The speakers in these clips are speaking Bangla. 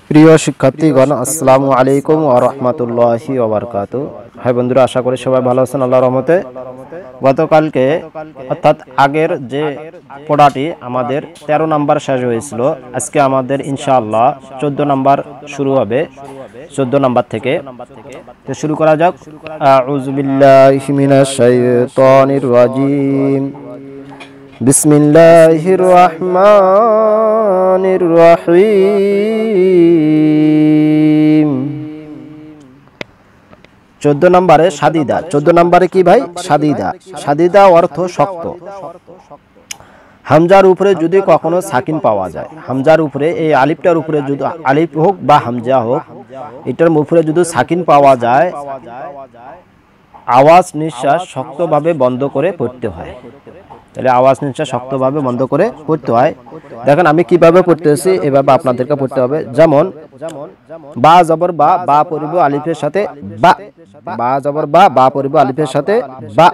প্রিয় শিক্ষার্থীগণ, আসসালামু আলাইকুম ওয়া রাহমাতুল্লাহি ওয়া বারাকাতুহু। হাই বন্ধুরা, আশা করি সবাই ভালো আছেন আল্লাহর রহমতে। গতকালকে অর্থাৎ আগের যে পড়াটি আমাদের 13 নাম্বার শেষ হয়েছিল, আজকে আমাদের ইনশাআল্লাহ 14 নাম্বার শুরু হবে। 14 নাম্বার থেকে তো শুরু করা যাক। আউযু বিল্লাহি মিনাশ শাইতানির রাজিম। বিসমিল্লাহির রহমানির রহিম। 14 নম্বরে সাদিদা। 14 নম্বরে কি ভাই? সাদিদা। সাদিদা অর্থ শক্ত। হামজার উপরে যদি কখনো সাকিন পাওয়া যায়, হামজার উপরে, এই আলিফটার উপরে যদি আলিফ হোক বা হামজা হোক, এটার উপরে যদি সাকিন পাওয়া যায়, আওয়াজ নিঃশ্বাস শক্তভাবে বন্ধ করে পড়তে হয়। তাহলে আওয়াজ নিঃশ্বাস শক্তভাবে বন্ধ করে পড়তে হয়। দেখেন আমি কিভাবে পড়তেছি, এভাবে আপনাদেরকে পড়তে হবে। যেমন বা জবর বা, বা পড়ব আলিফের সাথে বা, বা জবর বা, বা পড়ব আলিফের সাথে বা,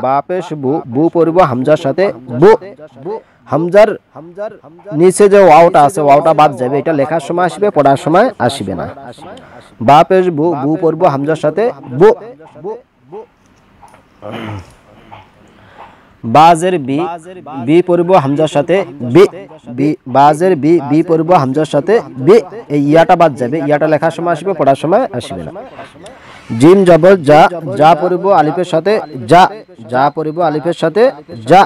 বা পেশ বু, বু পড়ব হামজার সাথে বু। হামজার নিচে যে ওয়াওটা আছে, ওয়াওটা বাদ যাবে। এটা লেখার সময় আসবে, পড়ার সময় আসবে না। বা পেশ বু, বু পড়ব হামজার সাথে বু। বাজের বি, বি পড়ব হামজার সাথে বি, বি বাজের বি, বি পড়ব হামজার সাথে বি। এই ইয়াটা বাদ যাবে, ইয়াটা লেখার সময় আসবে, পড়ার সময় আসবে না। জিম জবর যা, যা পড়ব আলিফের সাথে যা, যা পড়ব আলিফের সাথে যা।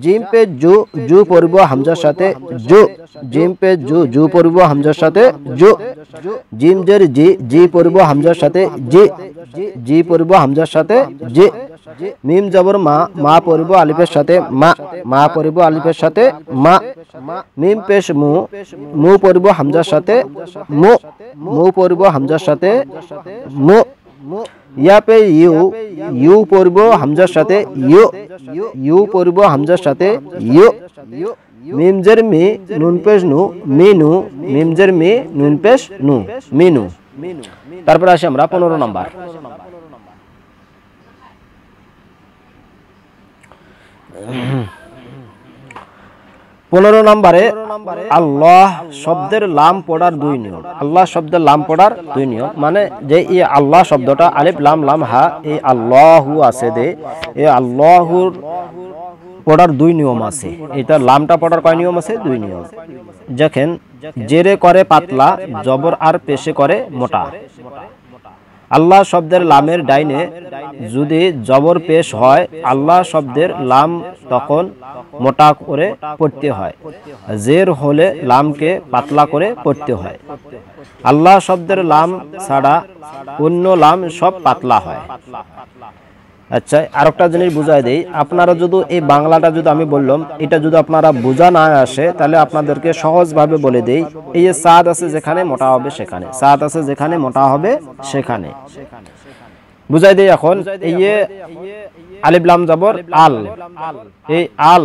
জিম পে জু, জু পড়ব হামজার সাথে জু, জিম পে জু, জু পড়ব হামজার সাথে জু। জিম জের জি, জি পড়ব হামজার সাথে জি, জি পড়ব হামজার সাথে জি। মিম জবর মা, মা পড়ব আলিফের সাথে মা, মা পড়ব আলিফের সাথে মা। মিম পেশ মু, মু পড়ব হামজার সাথে মু, মু পড়ব হামজার সাথে মু। ইয়া পে ইউ, ইউ পড়ব হামজার সাথে ইউ, ইউ পড়ব হামজার সাথে ইউ। মিম জের মি, নুন পেশ নু, মিনু, মিম জের মি, নুন পেশ নু, মিনু। তারপর আসি আমরা 15 নাম্বার। 15 নম্বরে আল্লাহ শব্দের লাম পড়ার 2 নিয়ম। আল্লাহ শব্দের লাম পড়ার 2 নিয়ম, মানে যে এই আল্লাহ শব্দটা আলিফ লাম লাম হা, এই আল্লাহু আছে দে, এই আল্লাহুর পড়ার 2 নিয়ম আছে। এটা লামটা পড়ার কয় নিয়ম আছে? 2 নিয়ম। দেখেন, জেরে করে পাতলা, জবর আর পেশে করে মোটা। আল্লাহ শব্দের লামের ডাইনে যদি জবর পেশ হয়, আল্লাহ শব্দের লাম তখন মোটা করে পড়তে হয়। জের হলে লামকে পাতলা করে পড়তে হয়। আল্লাহ শব্দের লাম ছাড়া অন্য লাম সব পাতলা হয়। আচ্ছা, আরেকটা জিনিস বুঝাই দেই। আপনারা যদি এই বাংলাটা যদি আমি বললাম, এটা যদি আপনারা বোঝা না আসে, তাহলে আপনাদেরকে সহজভাবে বলে দেই। এই যে সাদ আছে যেখানে, মোটা হবে সেখানে, সাদ আছে যেখানে, মোটা হবে সেখানে। বুঝাই দেই এখন। এই যে আলিফ লাম জবর আল, এই আল,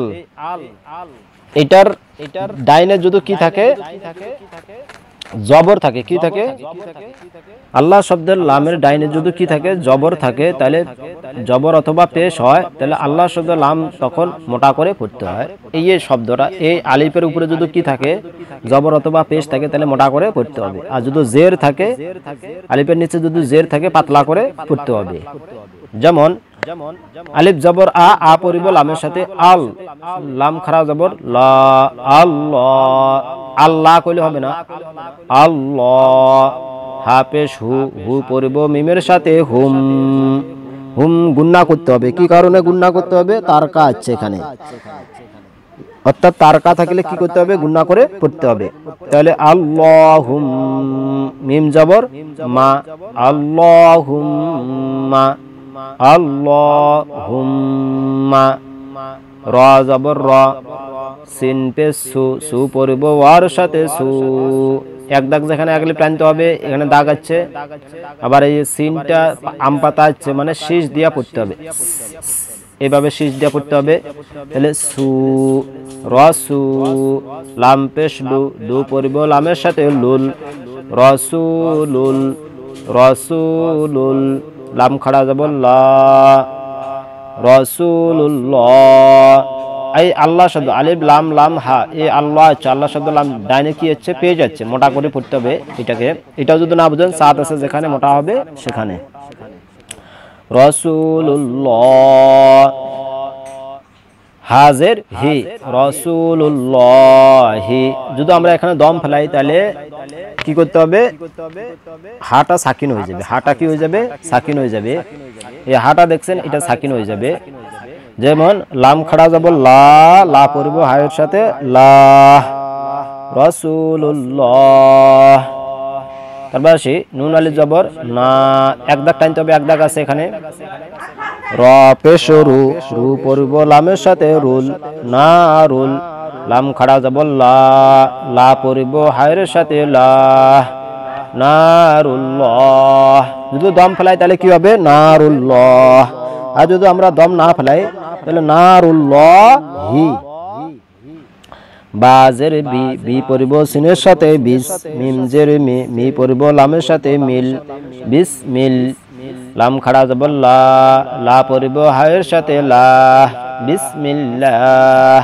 এটার ডাইনে যদি কি থাকে? জবর থাকে। কি থাকে? আল্লাহ শব্দের লামের ডাইনে যদি কি থাকে? জবর থাকে। তাহলে জবর অথবা পেশ হয়, তাহলে আল্লাহ শব্দের লাম তখন মোটা করে পড়তে হয়। এই শব্দটা, এই আলিফের উপরে যদি কি থাকে? জবর অথবা পেশ থাকে, তাহলে মোটা করে পড়তে হবে। আর যদি জের থাকে, আলিফের নিচে যদি জের থাকে, পাতলা করে পড়তে হবে। যেমন আলিফ জবর আ, আ পড়িব লামের সাথে আল, লাম খাড়া জবর লা, আল্লাহ, আল্লাহ কইলে হবে না, আল্লাহ। হা পেশ হু, হু পড়িব মিমের সাথে হুম, হুম গুন্না করতে হবে। কি কারণে গুন্না করতে হবে? তারকা আছে এখানে, অর্থাৎ তারকা থাকলে কি করতে হবে? গুন্না করে পড়তে হবে। তাহলে আল্লাহুম, মিম জবর মা, আল্লাহুম্মা, আল্লাহুম্মা। র জবর র, সিন পে সু, সু পড়ব ওয়ার সাথে সু। এক দাগ যেখানে আগলে টানতে হবে, এখানে দাগ আছে। আবার এই সিনটা আম পাতা আছে, মানে শীষ দিয়া পড়তে হবে, এভাবে শীষ দিয়া পড়তে হবে। তাহলে সু, রসু, লাম পেশ লু, দু পড়ব লামের সাথে লুল, রসুলুল, রসুলুল, লাম খাড়া যাব লা, রসুলুল্লাহ। এই আল্লাহ শব্দ আলিফ লাম লাম হা এই আল্লাহ হচ্ছে আল্লাহ শব্দ লাম ডাইনে কি হচ্ছে পেয়ে যাচ্ছে, মোটা করে পড়তে হবে এটাকে। এটাও যদি না বুঝেন সাত আছে যেখানে মোটা হবে সেখানে। রাসূলুল্লাহ হাজের হি রাসূলুল্লাহি। যদি আমরা এখানে দম ফেলাই তাহলে কি করতে হবে, হাটা সাকিন হয়ে যাবে। হাটা কি হয়ে যাবে, সাকিন হয়ে যাবে। এই হাটা দেখছেন এটা সাকিন হয়ে যাবে। যেমন লাম খাড়া যাব লা, লা পড়ব হায়ের সাথে লা, রাসূলুল্লাহ। তারপর আসি নুন আলিফ জবর না, এক দাগ টানতে হবে, এক দাগ আছে এখানে। র পেশ রু, রু পড়ব লামের সাথে রুল, না রুল। লাম খাড়া যাব লা, লা পড়ব হায়ের সাথে লা, নারুল্লাহ। যদি দম ফেলাই তাহলে কি হবে, নারুল্লাহ। আর যদি আমরা দম না ফেলাই তাহলে নারুল্লাহি। বাজের বি, বি পড়ব সিনের সাথে বিস, মিম জের মি, মি পড়ব লামের সাথে মিল, বিসমিল। লাম খাড়া যাব লা, লা পড়ব হায়ের সাথে লা, বিসমিল্লাহ।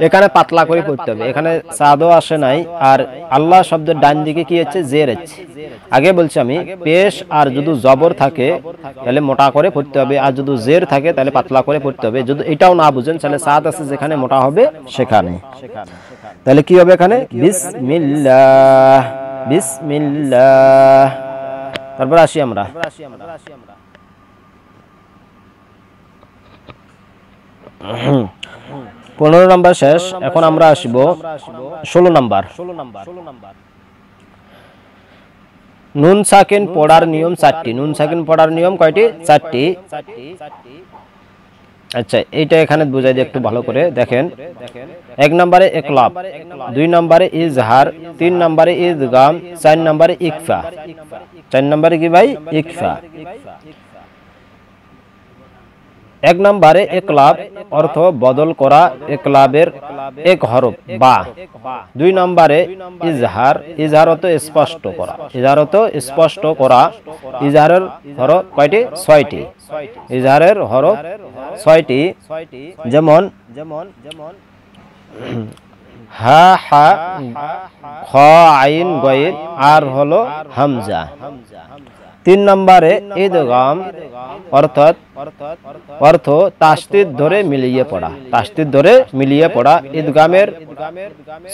এখানে পাতলা করে পড়তে হবে, এখানে সাদও আসে নাই। আর আল্লাহ শব্দের ডান দিকে কি হচ্ছে, জের আছে। আগে বলছি আমি পেশ আর যদি জবর থাকে তাহলে মোটা করে পড়তে হবে, আর যদি জের থাকে তাহলে পাতলা করে পড়তে হবে। যদি এটাও না বুঝেন তাহলে সাদ আছে যেখানে মোটা হবে সেখানে। তাহলে কি হবে এখানে, বিসমিল্লাহ, বিসমিল্লাহ। তারপর আসি আমরা 15 নাম্বার শেষ। এখন আমরা আসব 16 নাম্বার। নুন সাকিন পড়ার নিয়ম 4টি। নুন সাকিন পড়ার নিয়ম কয়টি, 4টি। আচ্ছা এইটা এখানে বুঝাই দিই একটু ভালো করে দেখেন। 1 নম্বরে ইকলাব, 2 নম্বরে ইজহার, 3 নম্বরে ইদগাম, 4 নম্বরে ইকফা। 4 নম্বরে কি ভাই, ইকফা। 1 নম্বরে ইকলাব অর্থ বদল করা, ইকলাবের এক হরফ বা। 2 নম্বরে ইজহার, ইজহার অর্থ স্পষ্ট করা, ইজহার অর্থ স্পষ্ট করা। ইজহারের হরফ কয়টি, 6টি। ইজহারের হরফ 6টি। যেমন হা, হা, খ, আইন, গয়ের, আর হলো হামজা। 3 নম্বরে ইদগাম অর্থাৎ অর্থ তাসদীদ ধরে মিলিয়ে পড়া, তাসদীদ ধরে মিলিয়ে পড়া। ইদগামের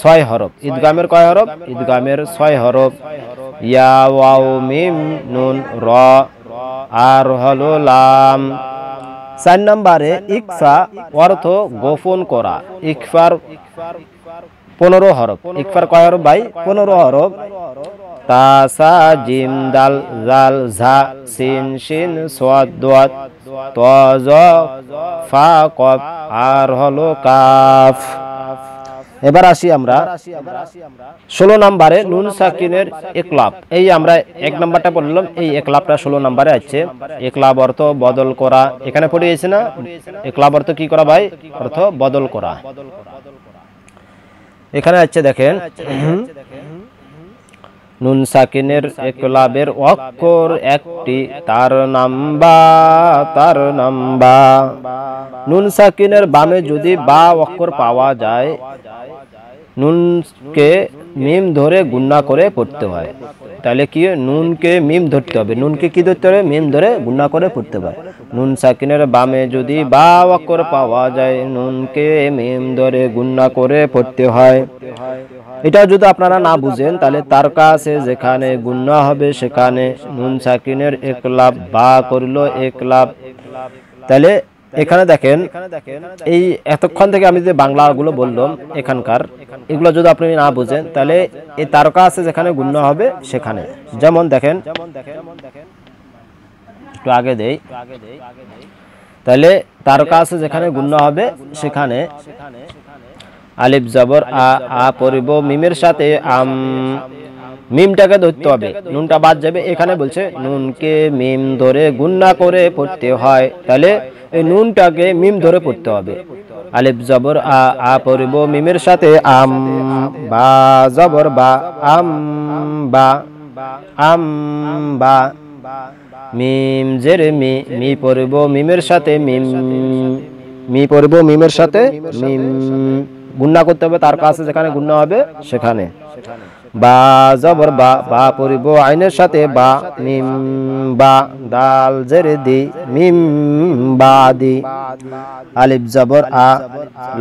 6 হরফ। ইদগামের কয় হরফ, ইদগামের 6 হরফ। ইয়া, ওয়াও, মিম, নুন, র, আর হলো লাম। 4 নম্বরে ইকফা অর্থ গোপন করা। ইকফার 15 হরফ। ইকফার কয় হরফ ভাই, 15 হরফ। তা, সা, জিম, দাল, জাল, ঝা, সিন, শিন, সাদ, দাদ, ত, জ, ফা, কফ, আর হলো কাফ। এবার আসি আমরা 16 নম্বরে নুন সাকিনের ইকলাব। এই আমরা 1 নাম্বারটা পড়লাম, এই ইকলাবটা 16 নম্বরে আছে। ইকলাব অর্থ বদল করা, এখানে পড়িয়েছে না। ইকলাব অর্থ কি করা ভাই, অর্থ বদল করা। এখানে আছে দেখেন, নুন সাকিনের ইকলাবের অক্ষর একটি, তার নাম বা, তার নাম বা। নুন সাকিনের বামে যদি বা অক্ষর পাওয়া যায়, নুনকে মিম ধরে গুণনা করে পড়তে হয়। তাহলে কি, নুনকে মিম ধরতে হবে, নুনকে কি ধরতে হবে, মিম ধরে গুণনা করে পড়তে হয়। নুন সাকিনের বামে যদি বা অক্ষর পাওয়া যায়, নুনকে মিম ধরে গুণনা করে পড়তে হয়। এটা যদি আপনারা না বুঝেন তাহলে তার কাছে যেখানে গুণনা হবে সেখানে নুন সাকিনের ইকলাব বা করলো ইকলাব। তাহলে এখানে দেখেন, এই এতক্ষণ থেকে আমি যে বাংলাগুলো বললাম এখানকার, এগুলো যদি আপনি না বুঝেন তাহলে এই তারকা আছে যেখানে গুণনা হবে সেখানে। যেমন দেখেন, একটু আগে দেই, তাহলে তারকা আছে যেখানে গুণনা হবে সেখানে আলিফ জবর আ, আ পড়ব মিমের সাথে আম, মিমটাকে ধরতে হবে, নুনটা বাদ যাবে। এখানে বলছে নুনকে মিম ধরে গুণনা করে পড়তে হয়, তাহলে এই নুনটাকে মিম ধরে পড়তে হবে। আলিফ জবর আ, আ পড়ব মিমের সাথে আম, বা জবর বা, আম বা, আম বা। মিম জের মি, মি পড়ব মিমের সাথে মিম, মি পড়ব মিমের সাথে মিম গুণনা করতে হবে তার কাছে যেখানে গুণনা হবে সেখানে বা জবর বা বা পড়ব আইনের সাথে বা মিম বা দাল জের দি মিম বাদি আলিফ জবর আ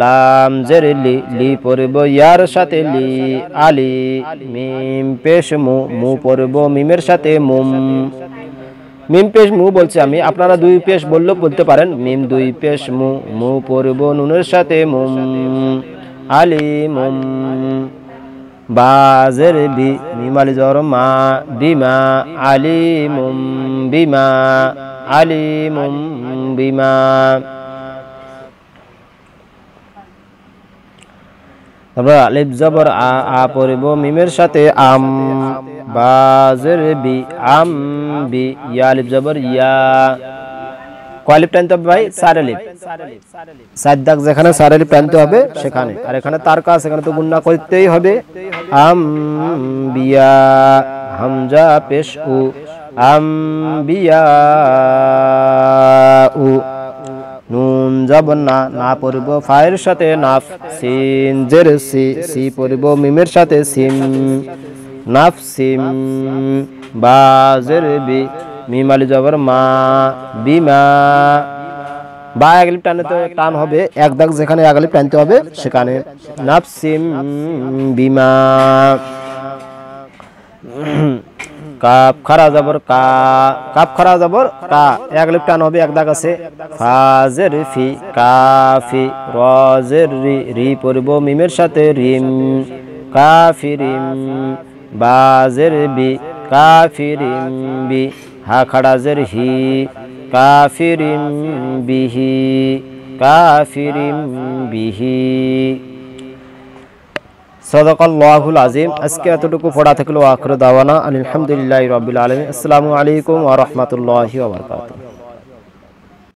লাম জের লি লি পড়ব ইয়ার সাথে লি আলি মিম পেশ মু মু পড়ব মিমের সাথে মুম মিম পেশ মু বলছি আমি আপনারা দুই পেশ বললেও বলতে পারেন মিম দুই পেশ মু মু পড়ব নুনের সাথে মুম আলিমুম বাজের বি মিম আলি জবর মা বিমা আলিমুম বিমা আলিমুম বিমা তারপর আলিফ জবর আ আ পড়ব মিমের সাথে আম বাজের বি আম বি ইয়া আলিফ জবর ইয়া কয় টানতে হবে ভাই চার আলিফ চার দাগ যেখানে চার আলিফ টানতে হবে সেখানে আর এখানে তার কাজ এখানে তো গুণনা করতেই হবে আম বিয়া হামজা পেশ উ আম বিয়া উ নুন জবর না না পড়ব ফায়ের সাথে নাফ সিন জের সি সি পড়ব মিমের সাথে সিম নাফ সিম বা জের বি মিম আলি জবর মা বিমা বা এক আলিফ টানতে টান হবে এক দাগ যেখানে এক আলিফ টানতে হবে সেখানে নাফসিম বিমা কাপ খারা জবর কা কাপ খারা জবর কা এক আলিফ টান হবে এক দাগ আছে ফাজের ফি কাফি রজের রি রি পড়ব মিমের সাথে রিম কাফিরিম বাজের বি কাফিরিম বি হা খাড়া জের হি কাফিরিম বিহি কাফিরিম বিহি সাদাকাল্লাহুল আযীম। আজকে এতটুকু পড়া থাকলো। আখির দাওয়ানা আলহামদুলিল্লাহি রাব্বিল আলামিন। আসসালামু আলাইকুম ওয়া রাহমাতুল্লাহি ওয়া বারাকাতুহু।